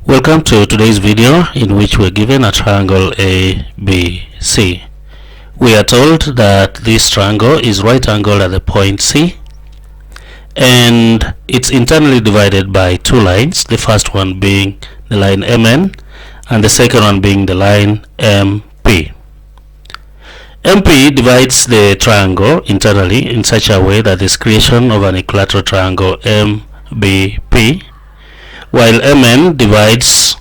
Welcome to today's video in which we're given a triangle ABC. We are told that this triangle is right angled at the point C and it's internally divided by two lines, the first one being the line MN and the second one being the line MP. MP divides the triangle internally in such a way that this creation of an equilateral triangle MBP, while MN divides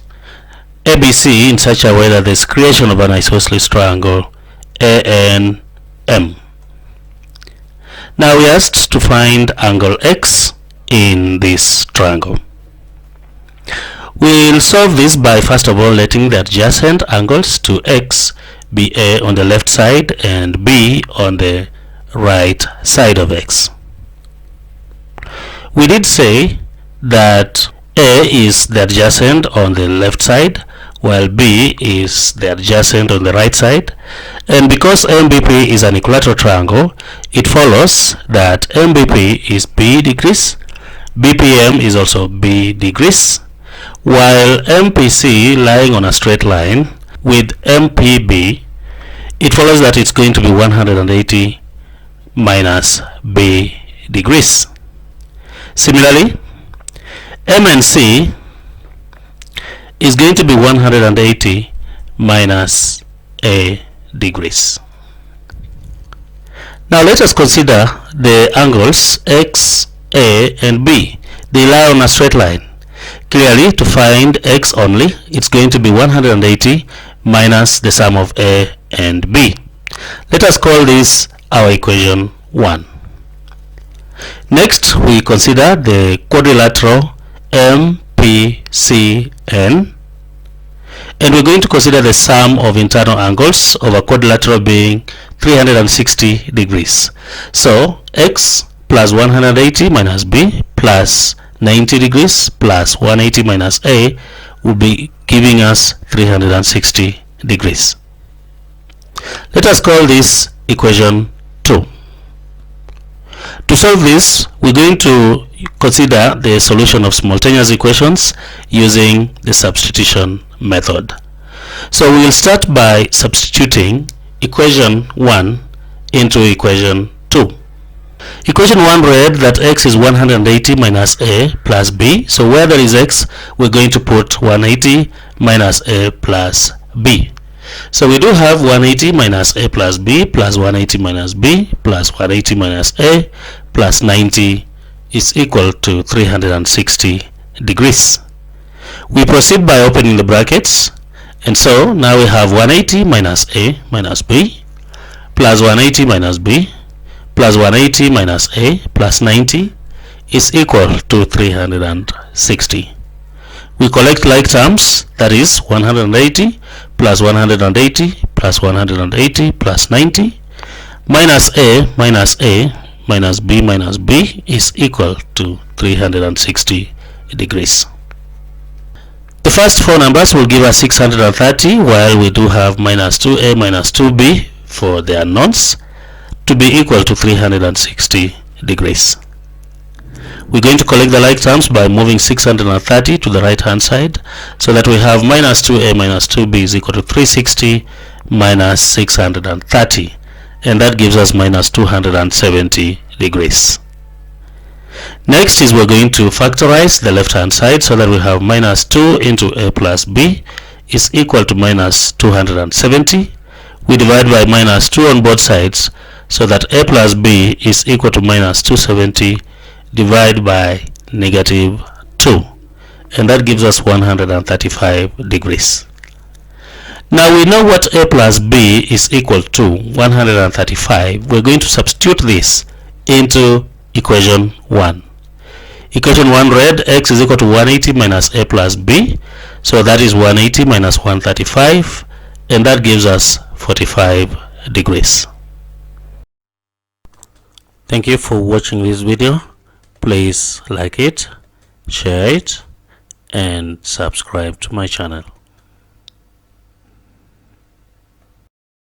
ABC in such a way that there's creation of an isosceles triangle ANM. Now we are asked to find angle X in this triangle. We'll solve this by first of all letting the adjacent angles to X be A on the left side and B on the right side of X. We did say that A is the adjacent on the left side while B is the adjacent on the right side, and because MBP is an equilateral triangle, it follows that MBP is B degrees, BPM is also B degrees, while MPC lying on a straight line with MPB, it follows that it's going to be 180 minus B degrees. Similarly, MNC is going to be 180 minus A degrees. Now let us consider the angles X, A and B. They lie on a straight line. Clearly, to find X only, it's going to be 180 minus the sum of A and B. Let us call this our equation 1. Next, we consider the quadrilateral MPCN, and we're going to consider the sum of internal angles of a quadrilateral being 360 degrees. So X plus 180 minus B plus 90 degrees plus 180 minus A will be giving us 360 degrees. Let us call this equation 2. To solve this, we're going to consider the solution of simultaneous equations using the substitution method. So we will start by substituting equation 1 into equation 2. Equation 1 read that X is 180 minus A plus B. So where there is X, we're going to put 180 minus A plus B. So we do have 180 minus A plus B plus 180 minus B plus 180 minus A plus 90 is equal to 360 degrees. We proceed by opening the brackets, and so now we have 180 minus A minus B plus 180 minus B plus 180 minus A plus 90 is equal to 360. We collect like terms, that is 180 plus 180 plus 180 plus 90 minus A minus A minus B is equal to 360 degrees. The first four numbers will give us 630, while we do have minus 2A minus 2B for the unknowns to be equal to 360 degrees. We're going to collect the like terms by moving 630 to the right hand side, so that we have minus 2A minus 2B is equal to 360 minus 630, and that gives us minus 270 degrees. Next is we're going to factorize the left hand side, so that we have minus 2 into A plus B is equal to minus 270. We divide by minus 2 on both sides, so that A plus B is equal to minus 270 divided by negative 2, and that gives us 135 degrees. Now we know what A plus B is equal to, 135. We're going to substitute this into equation 1. Equation 1 read X is equal to 180 minus A plus B, so that is 180 minus 135, and that gives us 45 degrees. Thank you for watching this video. Please like it, share it, and subscribe to my channel.